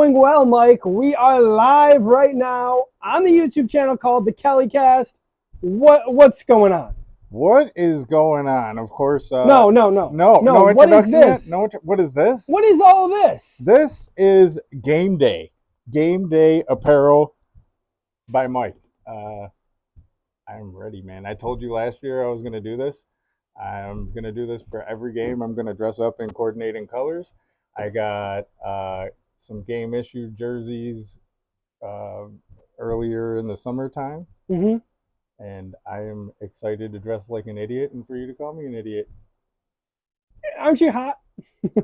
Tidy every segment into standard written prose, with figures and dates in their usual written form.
going well, Mike. We are live right now on the YouTube channel called the Kellycast. What's going on? What is going on? Of course. No. What is this? What is this? What is all this? This is game day. Game day apparel by Mike. I'm ready, man. I told you last year I was going to do this. I'm going to do this for every game. I'm going to dress up in coordinating colors. I got some game issue jerseys earlier in the summertime. Mm-hmm. And I am excited to dress like an idiot and for you to call me an idiot. Aren't you hot?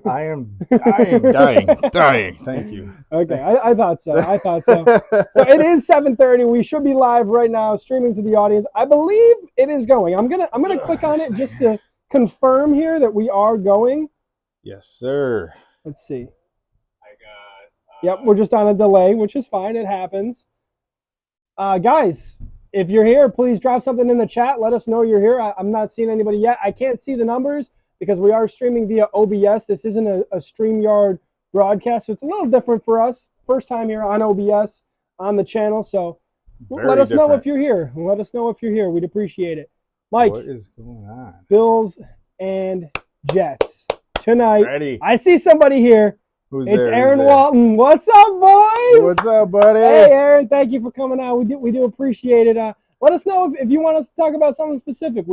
I am dying. Thank you. Okay, I thought so. So it is 7:30. We should be live right now, streaming to the audience. I believe it is going. I'm gonna click on it just to confirm here that we are going. Yes, sir. Let's see. Yep, we're just on a delay, which is fine. It happens. Guys, if you're here, please drop something in the chat. Let us know you're here. I'm not seeing anybody yet. I can't see the numbers because we are streaming via OBS. This isn't a StreamYard broadcast, so it's a little different for us. First time here on OBS on the channel, so let us know if you're here. Let us know if you're here. We'd appreciate it. Mike, what is going on? Bills and Jets tonight. Ready. I see somebody here. It's Aaron Walton. What's up, boys? What's up, buddy? Hey, Aaron. Thank you for coming out. We do appreciate it. Let us know if you want us to talk about something specific.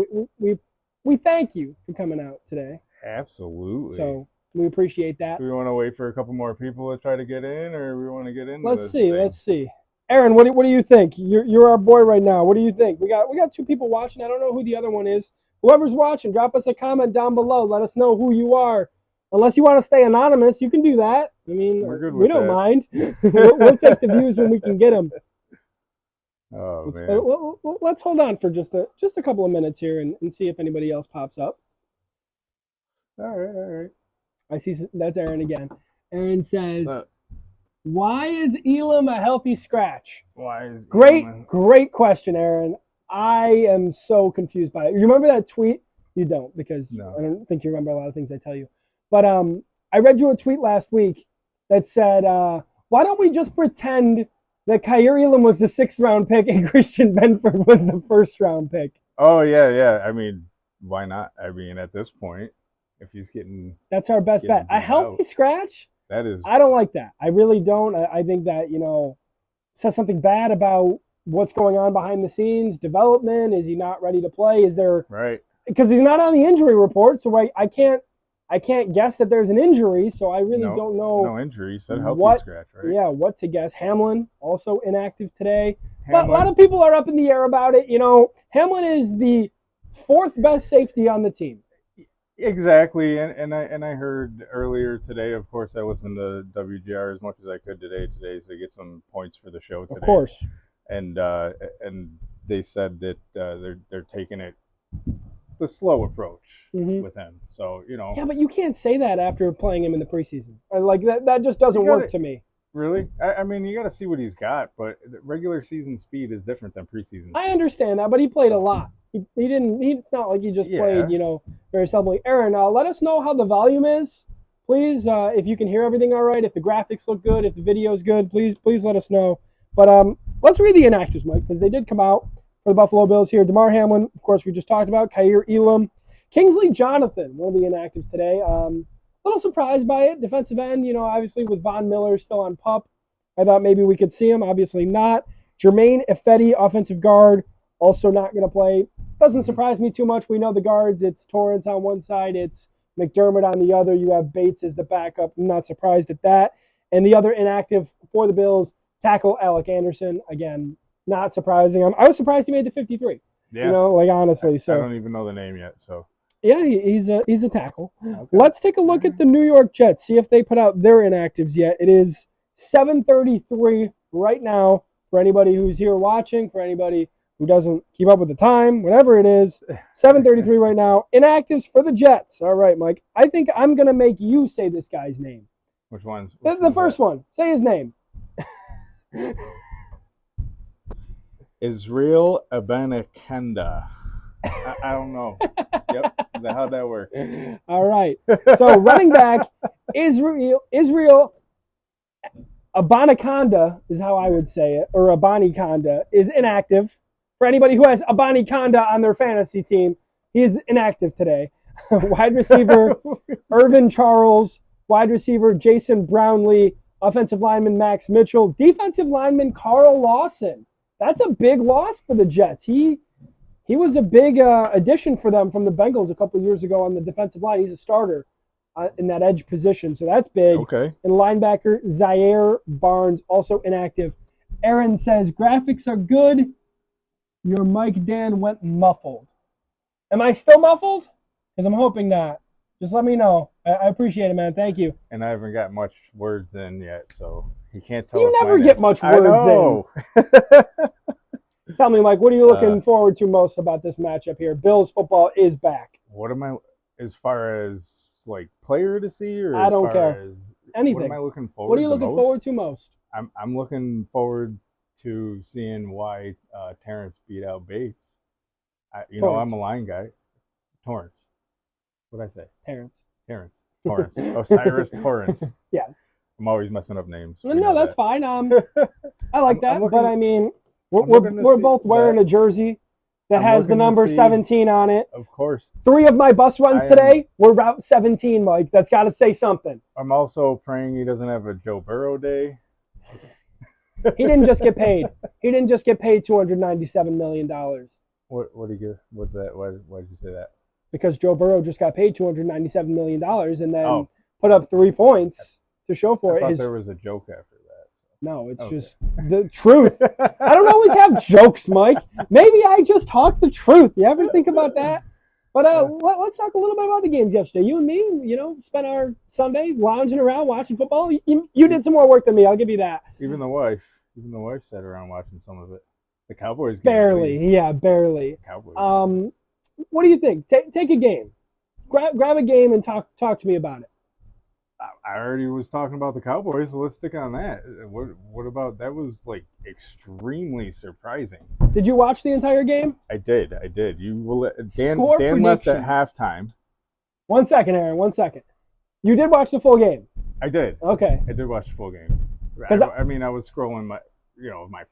We thank you for coming out today. Absolutely. So we appreciate that. Do we want to wait for a couple more people to try to get in, or we want to get in? Let's see. Aaron, what do you think? You're our boy right now. What do you think? We got two people watching. I don't know who the other one is. Whoever's watching, drop us a comment down below. Let us know who you are. Unless you want to stay anonymous, you can do that. I mean, we don't mind. We'll take the views when we can get them. Oh, man. Let's hold on for just a couple of minutes here and see if anybody else pops up. All right. I see that's Aaron again. Aaron says, why is Elam a healthy scratch? Why is Great question, Aaron. I am so confused by it. You remember that tweet? You don't, because no. I don't think you remember a lot of things I tell you. But I read you a tweet last week that said, why don't we just pretend that Kaiir Elam was the 6th round pick and Christian Benford was the 1st round pick? Oh, yeah. I mean, why not? I mean, at this point, if he's getting... That's our best bet. A healthy scratch? That is... I don't like that. I really don't. I think that, says something bad about what's going on behind the scenes, development. Is he not ready to play? Is there... Right. Because he's not on the injury report, so I can't guess that there's an injury, so I really don't know. No injury. You said healthy scratch, right? Yeah, what to guess. Hamlin, also inactive today. But a lot of people are up in the air about it. Hamlin is the 4th best safety on the team. Exactly, and I heard earlier today, of course, I listened to WGR as much as I could today to get some points for the show today. Of course. And they said that they're taking it the slow approach with him. So, Yeah, but you can't say that after playing him in the preseason. Like that just doesn't work to me. Really? I mean, you got to see what he's got, but regular season speed is different than preseason speed. I understand that, but he played a lot. He didn't. It's not like he just played, very seldomly. Aaron, let us know how the volume is, please. If you can hear everything all right, if the graphics look good, if the video is good, please let us know. But let's read the inactives, Mike, because they did come out for the Buffalo Bills here. Damar Hamlin, of course, we just talked about. Kaiir Elam. Kingsley Jonathan, one of the inactives today. A little surprised by it. Defensive end, obviously with Von Miller still on PUP. I thought maybe we could see him. Obviously not. Jermaine Ifedi, offensive guard, also not going to play. Doesn't surprise me too much. We know the guards. It's Torrance on one side. It's McDermott on the other. You have Bates as the backup. I'm not surprised at that. And the other inactive for the Bills, tackle Alec Anderson. Again, not surprising. I was surprised he made the 53. Yeah. Honestly. So I don't even know the name yet. So yeah, he's a tackle. Okay. Let's take a look at the New York Jets. See if they put out their inactives yet. It is 7:33 right now for anybody who's here watching. For anybody who doesn't keep up with the time, whatever it is, 7:33 right now. Inactives for the Jets. All right, Mike. I think I'm gonna make you say this guy's name. Which one's? The first one. Say his name. Israel Abanikanda. I don't know. Yep. How'd that work? All right. So running back, Israel Abaniconda is how I would say it, or Abaniconda is inactive. For anybody who has Abaniconda on their fantasy team, he is inactive today. Wide receiver Irvin Charles, wide receiver Jason Brownlee, offensive lineman Max Mitchell, defensive lineman Carl Lawson. That's a big loss for the Jets. He was a big addition for them from the Bengals a couple years ago on the defensive line. He's a starter in that edge position, so that's big. Okay. And linebacker Zaire Barnes, also inactive. Aaron says, graphics are good. Your mic, Dan, went muffled. Am I still muffled? Because I'm hoping not. Just let me know. I appreciate it, man. Thank you. And I haven't got much words in yet, so you can't tell. You never get much words in. Tell me, Mike, what are you looking forward to most about this matchup here? Bills football is back. What am I, as far as like player to see, or I don't care. As, anything? What am I looking forward? What are you looking forward to most? I'm looking forward to seeing why Terrence beat out Bates. I'm a line guy. Torrance. What did I say? Terrence. Torrance. Osiris Torrance. Yes. I'm always messing up names. No, that's fine. I like that, but I mean, we're both wearing a jersey that has the number 17 on it. Of course. 3 of my bus runs today were Route 17, Mike. That's got to say something. I'm also praying he doesn't have a Joe Burrow day. He didn't just get paid. He didn't just get paid $297 million. What did he get? What's that? Why did you say that? Because Joe Burrow just got paid $297 million and then put up 3 points to show for I it. thought there was a joke after that. So. No, it's just the truth. I don't always have jokes, Mike. Maybe I just talk the truth. You ever think about that? But let's talk a little bit about the games yesterday. You and me, spent our Sunday lounging around watching football. You did some more work than me. I'll give you that. Even the wife sat around watching some of it. The Cowboys game. Barely. Cowboys. What do you think? Take a game. Grab a game and talk to me about it. I already was talking about the Cowboys, so let's stick on that. What about that? Was like extremely surprising. Did you watch the entire game? I did. You will. Dan left at halftime. 1 second, Aaron. 1 second. You did watch the full game. I did. Okay. I did watch the full game. I was scrolling my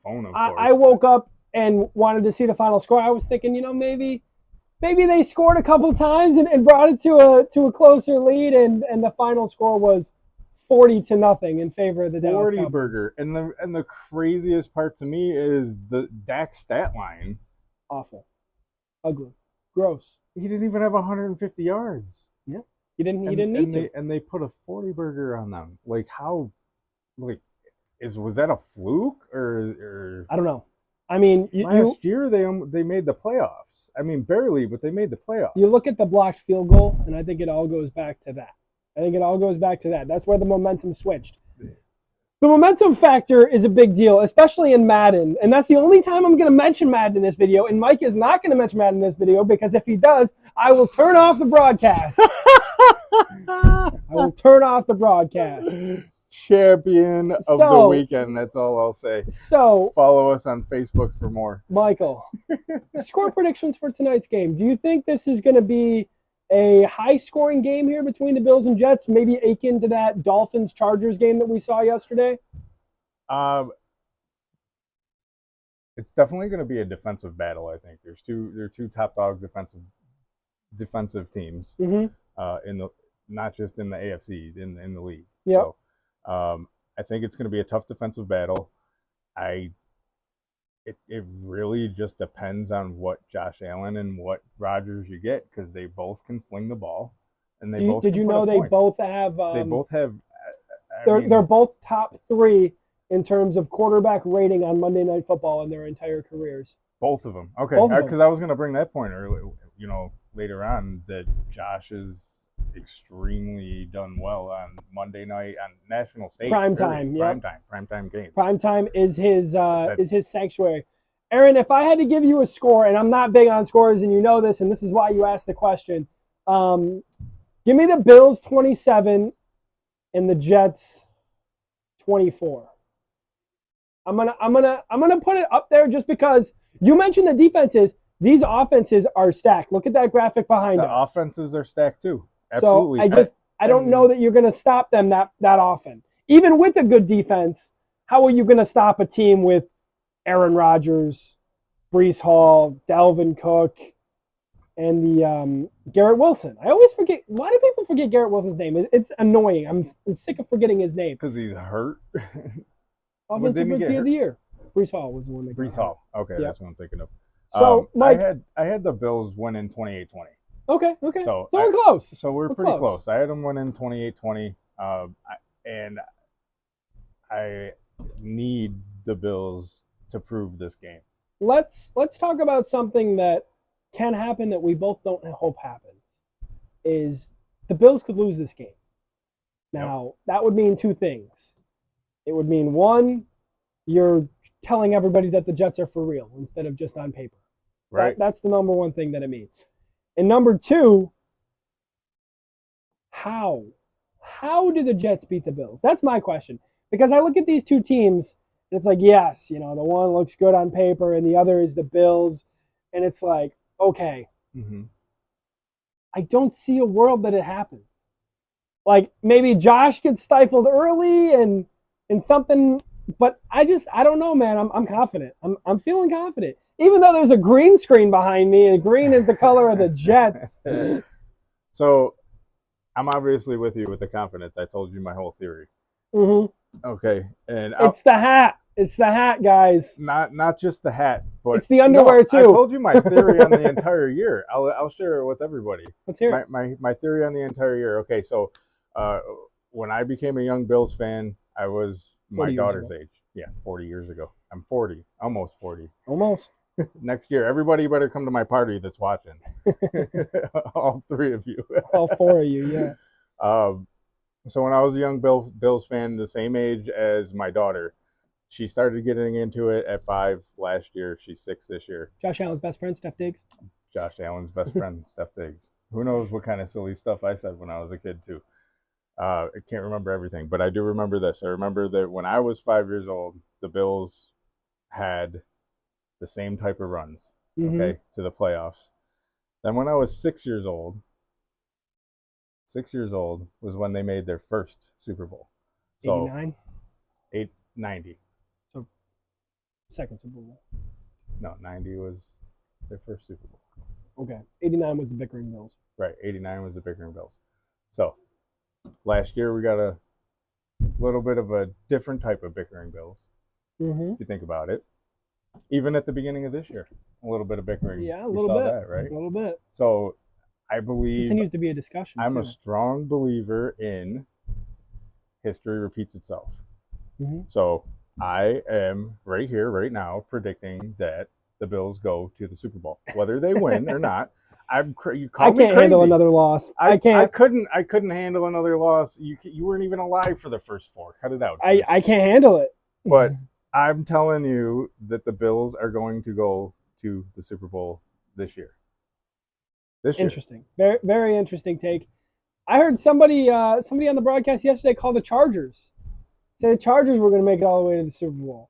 phone. Of course. I woke up and wanted to see the final score. I was thinking, maybe they scored a couple times and brought it to a closer lead, and the final score was 40-0 in favor of the Dallas Cowboys. Burger. And the craziest part to me is the Dak stat line. Awful, ugly, gross. He didn't even have 150 yards. Yeah, he didn't need to. And they put a 40 burger on them. Like how? Like, was that a fluke or? I don't know. I mean, last year they made the playoffs. I mean, barely, but they made the playoffs. You look at the blocked field goal, and I think it all goes back to that. That's where the momentum switched. The momentum factor is a big deal, especially in Madden, and that's the only time I'm going to mention Madden in this video, and Mike is not going to mention Madden in this video, because if he does, I will turn off the broadcast. Champion of the weekend. That's all I'll say. So follow us on Facebook for more. Michael, score predictions for tonight's game. Do you think this is going to be a high-scoring game here between the Bills and Jets, maybe akin to that Dolphins-Chargers game that we saw yesterday? It's definitely going to be a defensive battle. I think there are two top dog defensive teams not just in the AFC in the league. Yeah. So, I think it's going to be a tough defensive battle. It really just depends on what Josh Allen and what Rodgers you get, because they both can sling the ball, and they both. Did you know they both have? They both have. They're both top 3 in terms of quarterback rating on Monday Night Football in their entire careers. Both of them. Okay, because I was going to bring that point earlier. Later on, that Josh is extremely done well on Monday night on national stage. Primetime games. Primetime is his sanctuary. Aaron, if I had to give you a score, and I'm not big on scores, and you know this, and this is why you asked the question, give me the Bills 27 and the Jets 24. I'm gonna put it up there just because you mentioned the defenses. These offenses are stacked. Look at that graphic behind us. The offenses are stacked too. Absolutely. So I don't know that you're going to stop them that often. Even with a good defense, how are you going to stop a team with Aaron Rodgers, Breece Hall, Dalvin Cook, and the Garrett Wilson? I always forget. Why do people forget Garrett Wilson's name? It's annoying. I'm sick of forgetting his name. Because he's hurt. Offensive Rookie of the Year. Breece Hall was the one that got Breece Hall. Okay, yep. That's what I'm thinking of. So, Mike, I had the Bills win in 28-20. Okay. So we're close. So we're pretty close. I had them win in 28-20. And I need the Bills to prove this game. Let's talk about something that can happen that we both don't hope happens. Is the Bills could lose this game. Now, that would mean two things. It would mean, one, you're telling everybody that the Jets are for real instead of just on paper. Right. That's the number one thing that it means. And number two, how? How do the Jets beat the Bills? That's my question. Because I look at these two teams, and it's like, yes, the one looks good on paper, and the other is the Bills. And it's like, okay, I don't see a world that it happens. Like, maybe Josh gets stifled early and something, but I don't know, man. I'm confident. I'm feeling confident. Even though there's a green screen behind me, and green is the color of the Jets. So I'm obviously with you with the confidence. I told you my whole theory. Okay. And it's the hat. It's the hat, guys. Not just the hat, but it's the underwear too. I told you my theory on the entire year. I'll share it with everybody. Let's hear it. My theory on the entire year. Okay, so when I became a young Bills fan, I was my daughter's age. Yeah, 40 years ago. I'm 40, almost 40. Almost. Next year, everybody better come to my party that's watching. All three of you. All four of you, yeah. So when I was a young Bills fan, the same age as my daughter, she started getting into it at 5 last year. She's 6 this year. Josh Allen's best friend, Steph Diggs. Josh Allen's best friend, Steph Diggs. Who knows what kind of silly stuff I said when I was a kid, too. I can't remember everything, but I do remember this. I remember that when I was 5 years old, the Bills had the same type of runs, okay, to the playoffs. Then when I was 6 years old, was when they made their first Super Bowl. So 89? 90. So second Super Bowl. No, 90 was their first Super Bowl. Okay. 89 was the bickering Bills. Right, 89 was the bickering Bills. So last year we got a little bit of a different type of bickering Bills, if you think about it. Even at the beginning of this year, a little bit of bickering. Yeah, a little bit. That, right? A little bit. So I believe... Continues to be a discussion. I'm a strong believer in history repeats itself. So I am right here, right now, predicting that the Bills go to the Super Bowl. Whether they win or not, you call me crazy. I can't handle another loss. I can't. I couldn't handle another loss. You weren't even alive for the first 4. Cut it out. I can't handle it. But I'm telling you that the Bills are going to go to the Super Bowl this year. Interesting. Very, very interesting take. I heard somebody on the broadcast yesterday call the Chargers. Say the Chargers were going to make it all the way to the Super Bowl.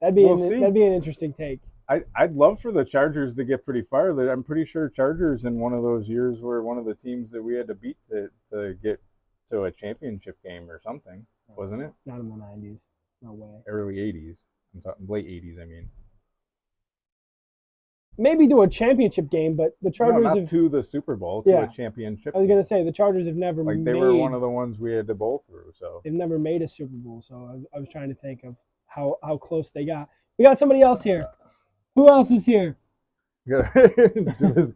That'd be an interesting take. I'd love for the Chargers to get pretty far. I'm pretty sure Chargers in one of those years were one of the teams that we had to beat to get to a championship game or something, wasn't it? Not in the 90s. No way. Early 80s. I'm talking late 80s, I mean. Maybe to a championship game, but the Chargers not to the Super Bowl, to a championship. I was going to say, the Chargers have never made... they were one of the ones we had to bowl through, so... They've never made a Super Bowl, so I was trying to think of how close they got. We got somebody else here. Who else is here? Do this,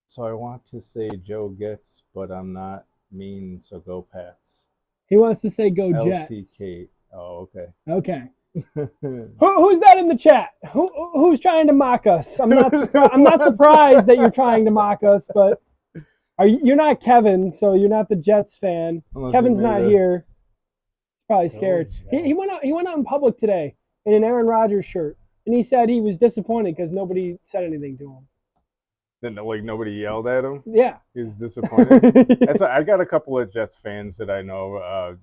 So I want to say Joe Gets, but I'm not mean, so go Pats. He wants to say go Jets. LTK. Oh, okay. Okay. Who's that in the chat? Who's trying to mock us? I'm not surprised that you're trying to mock us, but you're not Kevin, so you're not the Jets fan. Unless Kevin's not here. He's probably scared. He went out in public today in an Aaron Rodgers shirt, and he said he was disappointed because nobody said anything to him. Then nobody yelled at him? Yeah. He was disappointed. I got a couple of Jets fans that I know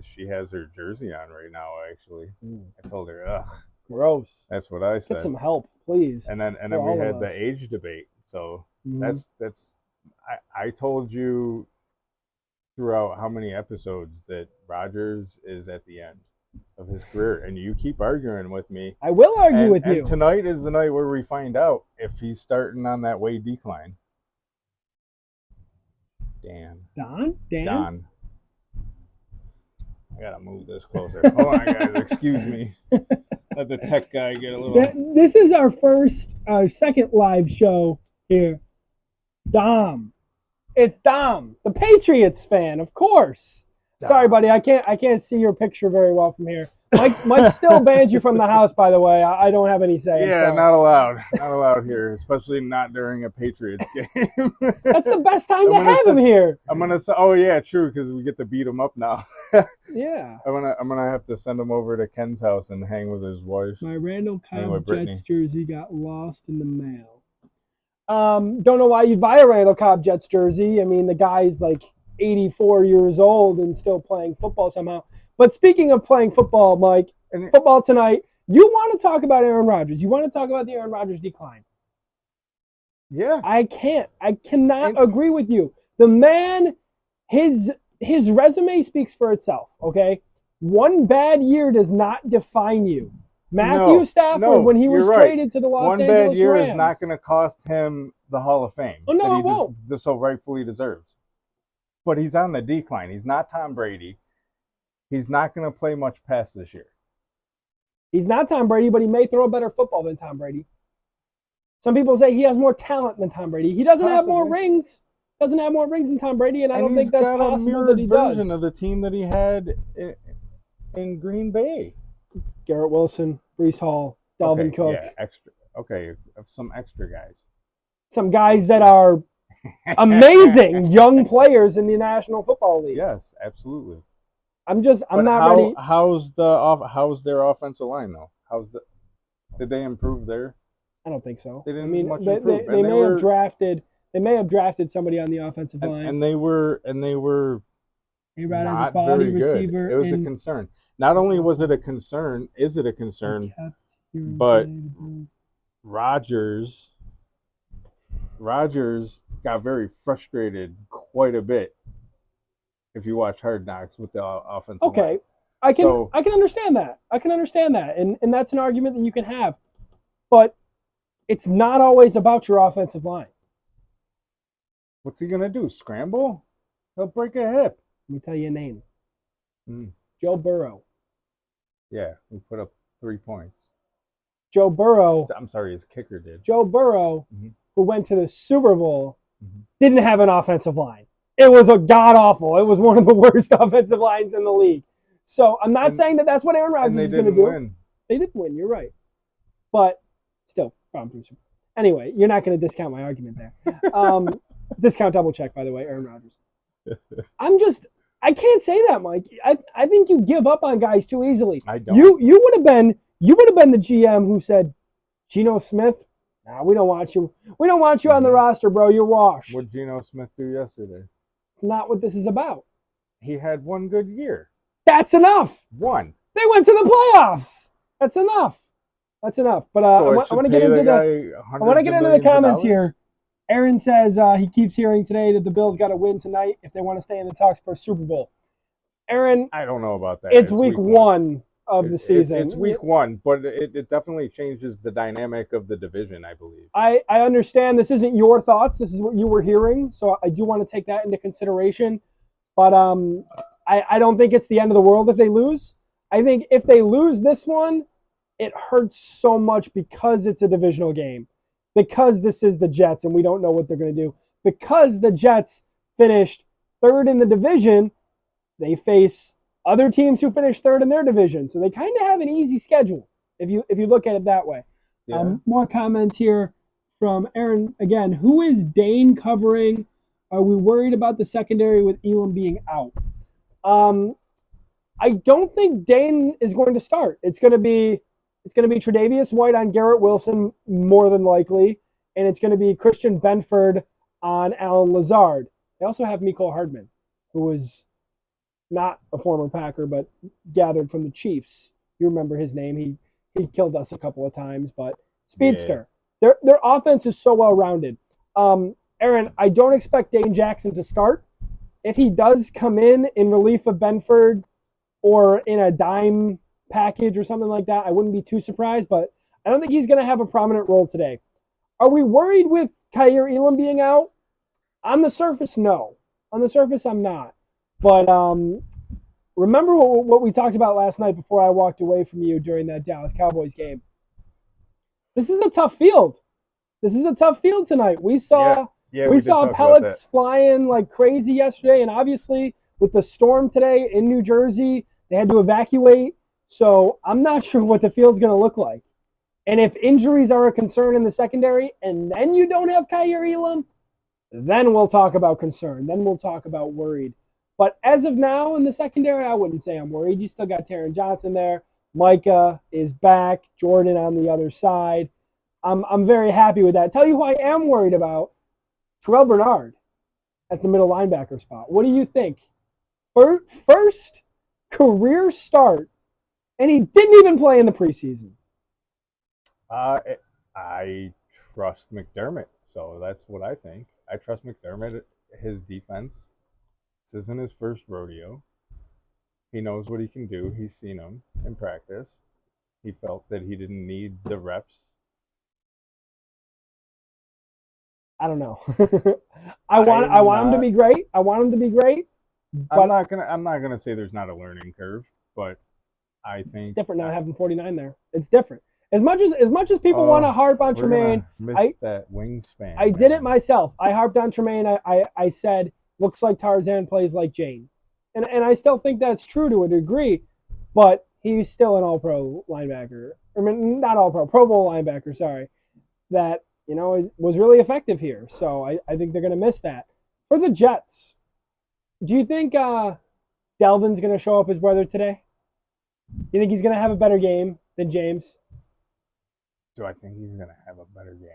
she has her jersey on right now, actually. I told her, ugh. Gross. That's what I said. Get some help, please. And then we had the age debate. So I told you throughout how many episodes that Rodgers is at the end of his career, and you keep arguing with me. I will argue with you. And tonight is the night where we find out if he's starting on that way decline. Don? I gotta move this closer. Hold on, guys. Excuse me. Let the tech guy get a little. This is our second live show here. Dom. It's Dom, the Patriots fan, of course. Dom. Sorry, buddy, I can't see your picture very well from here. Mike still bans you from the house, by the way. I don't have any say. Yeah, not allowed here, especially not during a Patriots game. That's the best time to have him here. I'm gonna say, oh yeah, true, because we get to beat him up now. Yeah. I'm gonna have to send him over to Ken's house and hang with his wife. My Randall Cobb Jets jersey got lost in the mail. Don't know why you'd buy a Randall Cobb Jets jersey. I mean, the guy's like 84 years old and still playing football somehow. But speaking of playing football, Mike, football tonight, you want to talk about Aaron Rodgers. You want to talk about the Aaron Rodgers decline. Yeah. I cannot agree with you. The man, his resume speaks for itself, okay? One bad year does not define you. Matthew Stafford, when he was traded to the Los Angeles Rams. One bad year is not going to cost him the Hall of Fame that he won't. So rightfully deserves. But he's on the decline. He's not Tom Brady. He's not going to play much past this year. He's not Tom Brady, but he may throw better football than Tom Brady. Some people say he has more talent than Tom Brady. He doesn't have more rings. Doesn't have more rings than Tom Brady, and I don't think that's possible that he does. Version of the team that he had in Green Bay. Garrett Wilson, Breece Hall, Dalvin Cook. Yeah, some extra guys. Some guys that are amazing young players in the National Football League. Yes, absolutely. I'm not ready. How's their offensive line though? Did they improve there? I don't think so. They didn't much improve. They may have drafted somebody on the offensive line. And they were not very good. It was a concern. Not only was it a concern, is it a concern, but Rodgers got very frustrated quite a bit. If you watch Hard Knocks with the offensive line. I can understand that. And that's an argument that you can have. But it's not always about your offensive line. What's he gonna do? Scramble? He'll break a hip. Let me tell you a name. Joe Burrow. Yeah, he put up 3 points. Joe Burrow. I'm sorry, his kicker did. Joe Burrow, who went to the Super Bowl, didn't have an offensive line. It was a god-awful. It was one of the worst offensive lines in the league. So I'm not saying that that's what Aaron Rodgers is going to do. They didn't win. You're right. But still, anyway, you're not going to discount my argument there. Discount double check, by the way, Aaron Rodgers. I can't say that, Mike. I think you give up on guys too easily. I don't. You would have been the GM who said, Geno Smith, nah, we don't want you. We don't want you on the roster, bro. You're washed. What did Geno Smith do yesterday? It's not what this is about. He had one good year. That's enough. One. They went to the playoffs. That's enough. But I want to get into the comments here. Aaron says he keeps hearing today that the Bills got to win tonight if they want to stay in the talks for a Super Bowl. Aaron, I don't know about that. It's week one of the season. It's week one, but it definitely changes the dynamic of the division, I believe. I understand this isn't your thoughts. This is what you were hearing, so I do want to take that into consideration. But I don't think it's the end of the world if they lose. I think if they lose this one, it hurts so much because it's a divisional game. Because this is the Jets and we don't know what they're going to do. Because the Jets finished third in the division, they face other teams who finished third in their division. So they kind of have an easy schedule if you look at it that way. Yeah. More comments here from Aaron. Again, who is Dane covering? Are we worried about the secondary with Elam being out? I don't think Dane is going to start. It's going to be Tre'Davious White on Garrett Wilson, more than likely, and it's going to be Christian Benford on Alan Lazard. They also have Mecole Hardman, who was not a former Packer, but gathered from the Chiefs. You remember his name. He killed us a couple of times, but speedster. Yeah. Their offense is so well-rounded. Aaron, I don't expect Dane Jackson to start. if he does come in relief of Benford or in a dime package or something like that, I wouldn't be too surprised, but I don't think he's going to have a prominent role today. Are we worried with Kaiir Elam being out? On the surface, no. On the surface, I'm not. But remember what we talked about last night before I walked away from you during that Dallas Cowboys game. This is a tough field. This is a tough field tonight. We saw pellets flying like crazy yesterday, and obviously with the storm today in New Jersey, they had to evacuate. So I'm not sure what the field's going to look like. And if injuries are a concern in the secondary, and then you don't have Kaiir Elam, then we'll talk about concern. Then we'll talk about worried. But as of now in the secondary, I wouldn't say I'm worried. You still got Taron Johnson there. Micah is back. Jordan on the other side. I'm very happy with that. Tell you who I am worried about. Terrell Bernard at the middle linebacker spot. What do you think? First career start, and he didn't even play in the preseason. I trust McDermott, so that's what I think. I trust McDermott, his defense. This isn't his first rodeo. He knows what he can do. He's seen him in practice. He felt that he didn't need the reps. I don't know. I want him to be great. I want him to be great. But I'm not gonna say there's not a learning curve, but I think it's different now having 49 there. It's different. As much as people want to harp on Tremaine, that wingspan. I did it myself. I harped on Tremaine. I said looks like Tarzan, plays like Jane, and I still think that's true to a degree, but he's still an All-Pro linebacker. I mean, not All-Pro, Pro Bowl linebacker. Sorry, that was really effective here. So I think they're going to miss that. For the Jets, do you think Delvin's going to show up his brother today? You think he's going to have a better game than James? Do I think he's going to have a better game?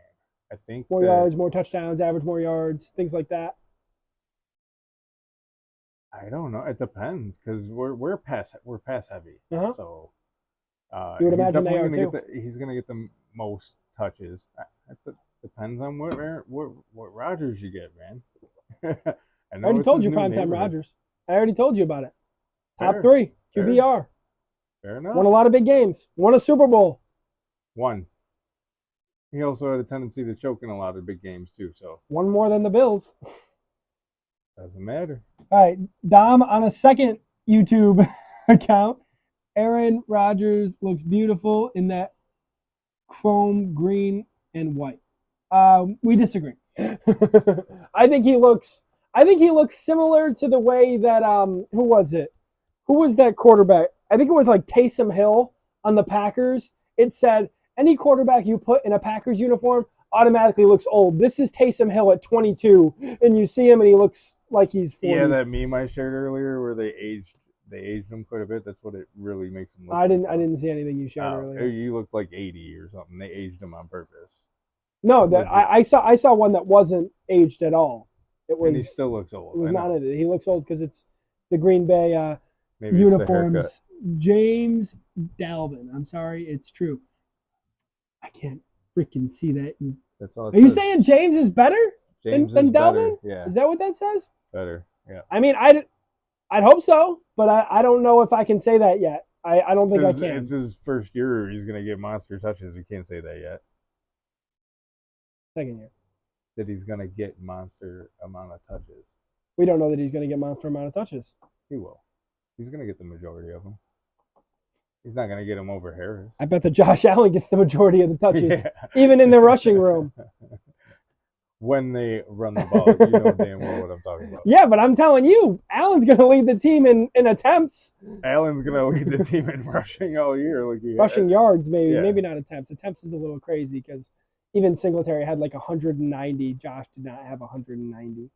I think more yards, more touchdowns, average more yards, things like that. I don't know. It depends because we're pass heavy. Uh-huh. So you would imagine they are too. He's going to get the most touches. It depends on what Rodgers you get, man. I already told you primetime Rodgers. I already told you about it. Top 3 QBR. Fair enough. Won a lot of big games. Won a Super Bowl. Won. He also had a tendency to choke in a lot of big games too. So one more than the Bills. Doesn't matter. All right, Dom on a second YouTube account. Aaron Rodgers looks beautiful in that chrome green and white. We disagree. I think he looks similar to the way that who was it? Who was that quarterback? I think it was like Taysom Hill on the Packers. It said any quarterback you put in a Packers uniform automatically looks old. This is Taysom Hill at 22, and you see him and he looks like he's 40. Yeah, that meme I shared earlier where they aged him quite a bit. That's what it really makes him look I didn't see anything you shared earlier. You looked like 80 or something. They aged him on purpose. No, that I saw one that wasn't aged at all. It was. And he still looks old. It was not it. He looks old because it's the Green Bay uniforms. James Dalvin. I'm sorry, it's true. I can't freaking see that. That's all. Are you saying James is better than Dalvin? Yeah. Is that what that says? Better. Yeah. I mean, I'd hope so, but I don't know if I can say that yet. I don't think I can. It's his first year. He's going to get monster touches. We can't say that yet. Second year. That he's going to get monster amount of touches. We don't know that he's going to get monster amount of touches. He will. He's going to get the majority of them. He's not going to get him over Harris. I bet that Josh Allen gets the majority of the touches, even in the rushing room. When they run the ball, you know damn well what I'm talking about. Yeah, but I'm telling you, Allen's going to lead the team in attempts. Allen's going to lead the team in rushing all year. Rushing yards, maybe. Yeah. Maybe not attempts. Attempts is a little crazy because even Singletary had like 190. Josh did not have 190. Think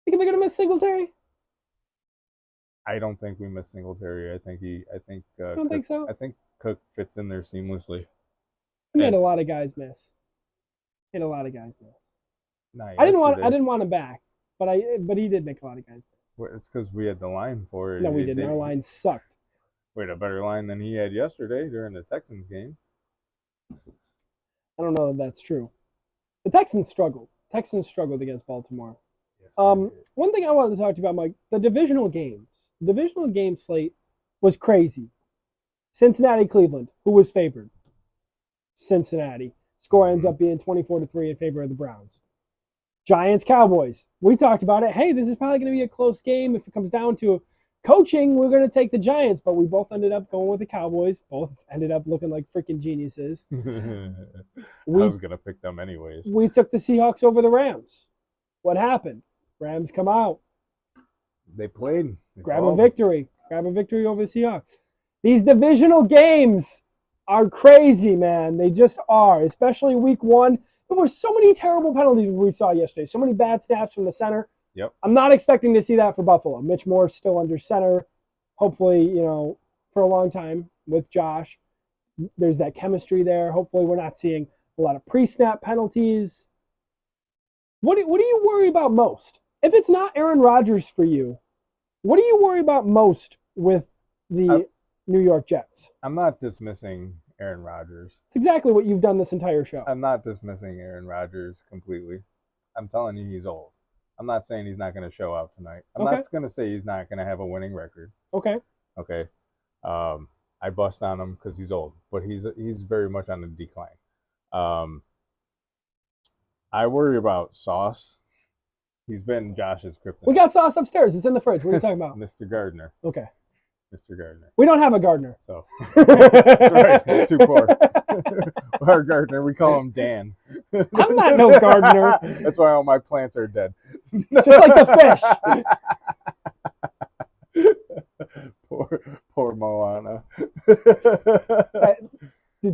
they're going to miss Singletary? I don't think we miss Singletary. I think I don't think so. I think Cook fits in there seamlessly. He made a lot of guys miss. I didn't want him back, but he did make a lot of guys miss. Well, it's because we had the line for it. No, we didn't. Our line sucked. We had a better line than he had yesterday during the Texans game. I don't know that that's true. The Texans struggled. Texans struggled against Baltimore. Yes, one thing I wanted to talk to you about, Mike, the divisional games. The divisional game slate was crazy. Cincinnati, Cleveland, who was favored? Cincinnati. Score ends up being 24-3 in favor of the Browns. Giants, Cowboys. We talked about it. Hey, this is probably going to be a close game. If it comes down to coaching, we're going to take the Giants, but we both ended up going with the Cowboys. Both ended up looking like freaking geniuses. I was going to pick them anyways. We took the Seahawks over the Rams. What happened? Rams come out. They played. Grab a victory over the Seahawks. These divisional games are crazy, man. They just are, especially week one. There were so many terrible penalties we saw yesterday. So many bad snaps from the center. Yep. I'm not expecting to see that for Buffalo. Mitch Moore's still under center. Hopefully, for a long time with Josh. There's that chemistry there. Hopefully we're not seeing a lot of pre-snap penalties. What do you worry about most? If it's not Aaron Rodgers for you, what do you worry about most with the New York Jets? I'm not dismissing Aaron Rodgers. It's exactly what you've done this entire show. I'm not dismissing Aaron Rodgers completely. I'm telling you he's old. I'm not saying he's not going to show up tonight. I'm not going to say he's not going to have a winning record. Okay. I bust on him because he's old, but he's very much on the decline. I worry about Sauce. He's been Josh's kryptonite. We got Sauce upstairs. It's in the fridge. What are you talking about? Mr. Gardner. Okay. Mr. Gardner. We don't have a gardener. So that's right. We're too poor. Our gardener, we call him Dan. I'm not no gardener. That's why all my plants are dead. Just like the fish. Poor Moana.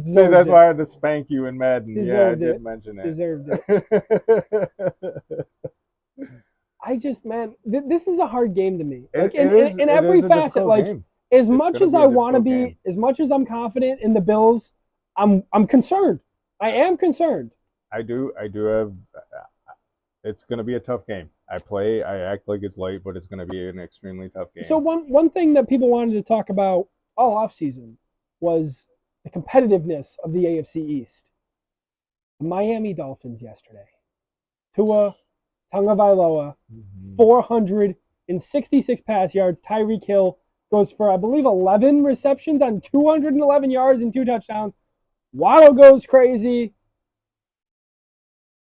See, that's why I had to spank you in Madden. Deserved I did mention it. Deserved it. I just, man, this is a hard game to me. Like in every facet, like game. As much as I want to be, as much as I'm confident in the Bills, I'm concerned. I am concerned. I do have. It's going to be a tough game. I act like it's light, but it's going to be an extremely tough game. So one thing that people wanted to talk about all offseason was the competitiveness of the AFC East. The Miami Dolphins yesterday. Tua Tagovailoa, 466 pass yards. Tyreek Hill goes for, I believe, 11 receptions on 211 yards and 2 touchdowns. Waddle goes crazy.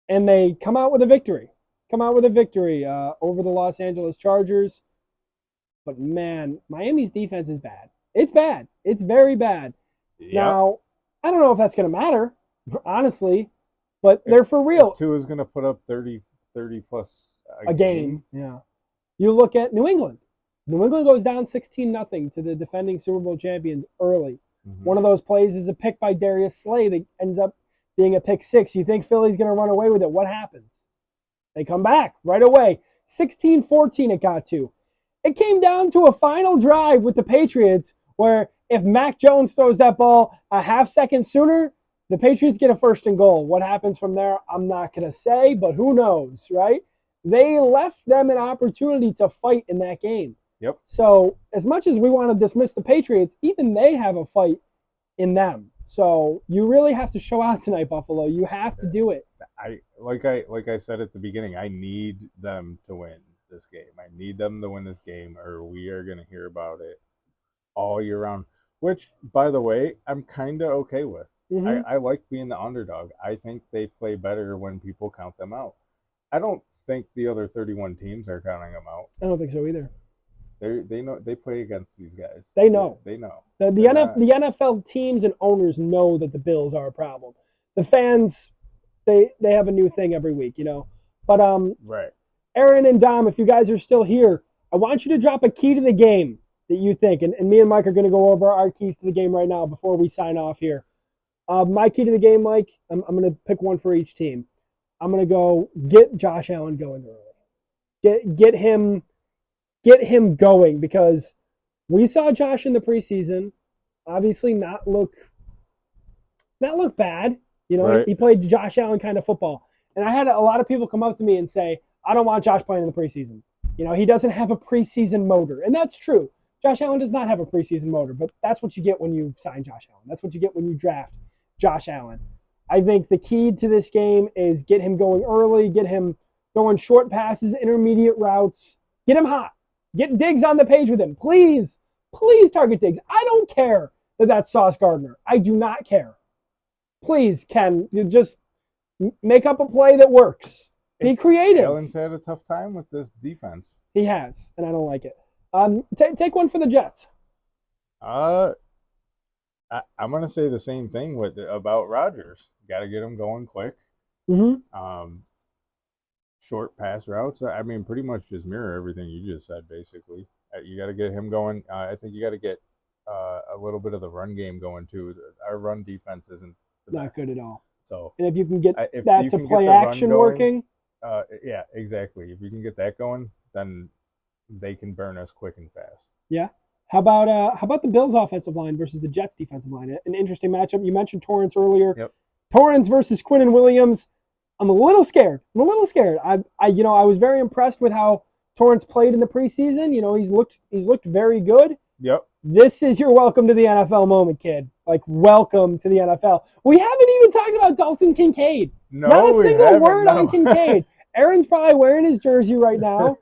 And they come out with a victory. Over the Los Angeles Chargers. But, man, Miami's defense is bad. It's bad. It's very bad. Yep. Now, I don't know if that's going to matter, honestly, but they're for real. Tua's going to put up 30 plus a game. Yeah. You look at New England. New England goes down 16-0 to the defending Super Bowl champions early. Mm-hmm. One of those plays is a pick by Darius Slay that ends up being a pick six. You think Philly's going to run away with it. What happens? They come back right away. 16-14 it got to. It came down to a final drive with the Patriots where if Mac Jones throws that ball a half second sooner, the Patriots get a 1st and goal. What happens from there, I'm not going to say, but who knows, right? They left them an opportunity to fight in that game. Yep. So as much as we want to dismiss the Patriots, even they have a fight in them. So you really have to show out tonight, Buffalo. You have to do it. Like I said at the beginning, I need them to win this game. I need them to win this game, or we are going to hear about it all year round. Which, by the way, I'm kind of okay with. Mm-hmm. I like being the underdog. I think they play better when people count them out. I don't think the other 31 teams are counting them out. I don't think so either. They know they play against these guys. They know. They know. The NFL teams and owners know that the Bills are a problem. The fans, they have a new thing every week, But right. Aaron and Dom, if you guys are still here, I want you to drop a key to the game that you think, and me and Mike are going to go over our keys to the game right now before we sign off here. My key to the game, Mike, I'm going to pick one for each team. I'm going to go get Josh Allen going early. Get him going, because we saw Josh in the preseason obviously not look bad. Right. He played Josh Allen kind of football. And I had a lot of people come up to me and say, I don't want Josh playing in the preseason. He doesn't have a preseason motor. And that's true. Josh Allen does not have a preseason motor, but that's what you get when you sign Josh Allen. That's what you get when you draft Josh Allen. I think the key to this game is get him going early, get him throwing short passes, intermediate routes. Get him hot. Get Diggs on the page with him. Please, please target Diggs. I don't care that that's Sauce Gardner. I do not care. Please, Ken, you just make up a play that works. Be creative. Allen's had a tough time with this defense. He has, and I don't like it. Take one for the Jets. I'm going to say the same thing about Rodgers. Got to get him going quick. Mm-hmm. Short pass routes. I mean, pretty much just mirror everything you just said, basically. You got to get him going. I think you got to get a little bit of the run game going, too. Our run defense isn't the Not best. good at all. So, and if you can get if that you to can play get the action run going, working. Yeah, exactly. If you can get that going, then they can burn us quick and fast. Yeah. How about the Bills' offensive line versus the Jets' defensive line? An interesting matchup. You mentioned Torrance earlier. Yep. Torrance versus Quinnen Williams. I'm a little scared. I was very impressed with how Torrance played in the preseason. He's looked very good. Yep. This is your welcome to the NFL moment, kid. Like, welcome to the NFL. We haven't even talked about Dalton Kincaid. No, not a single word on Kincaid. Aaron's probably wearing his jersey right now.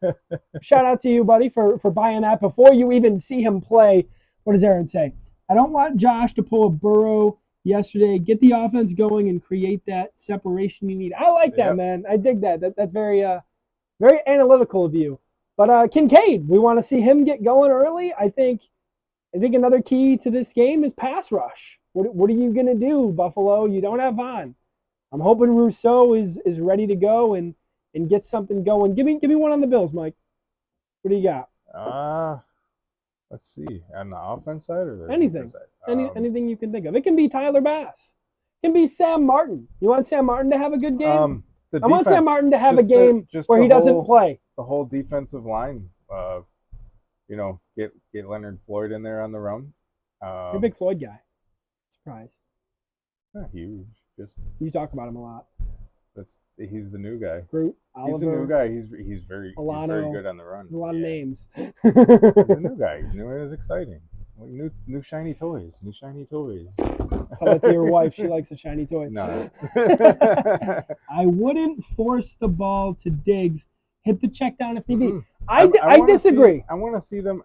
Shout out to you, buddy, for buying that before you even see him play. What does Aaron say? I don't want Josh to pull a Burrow yesterday. Get the offense going and create that separation you need. I like that, man. I dig that. That's very very analytical of you. But Kincaid, we want to see him get going early. I think another key to this game is pass rush. What are you going to do, Buffalo? You don't have Vaughn. I'm hoping Rousseau is ready to go and get something going. Give me one on the Bills, Mike. What do you got? Let's see. On the offense side or the anything? defense side? Anything you can think of. It can be Tyler Bass. It can be Sam Martin. You want Sam Martin to have a good game? I want Sam Martin to have a game where he doesn't play. The whole defensive line, get Leonard Floyd in there on the run. You're a big Floyd guy. Surprised. Not huge. You talk about him a lot. He's the new guy. Groot, Oliver, he's the new guy. He's very good on the run. There's a lot of names. He's a new guy. He's new and it's exciting. Like new shiny toys. New shiny toys. Tell that to your wife. She likes the shiny toys. No. I wouldn't force the ball to Diggs. Hit the check down if need be. I disagree. I want to see them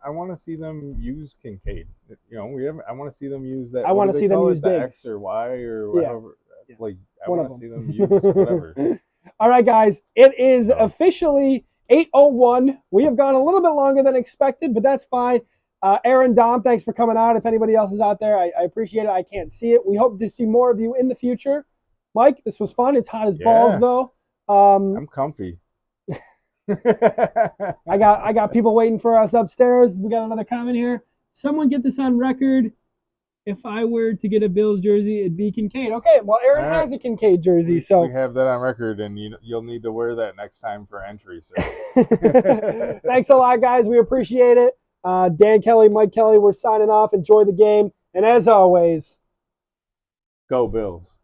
use Kincaid. I want to see them use that. I want to see them use the Diggs. X or Y or whatever. Yeah. Like I want to see them use whatever. All right, guys. It is officially 8:01. We have gone a little bit longer than expected, but that's fine. Aaron, Dom, thanks for coming out. If anybody else is out there, I appreciate it. I can't see it. We hope to see more of you in the future. Mike, this was fun. It's hot as balls, though. I'm comfy. I got people waiting for us upstairs. We got another comment here. Someone get this on record. If I were to get a Bills jersey, it'd be Kincaid. Okay, well, Aaron has a Kincaid jersey, so we have that on record, and you'll need to wear that next time for entry. So, thanks a lot, guys. We appreciate it. Dan Kelly, Mike Kelly, we're signing off. Enjoy the game, and as always, go Bills.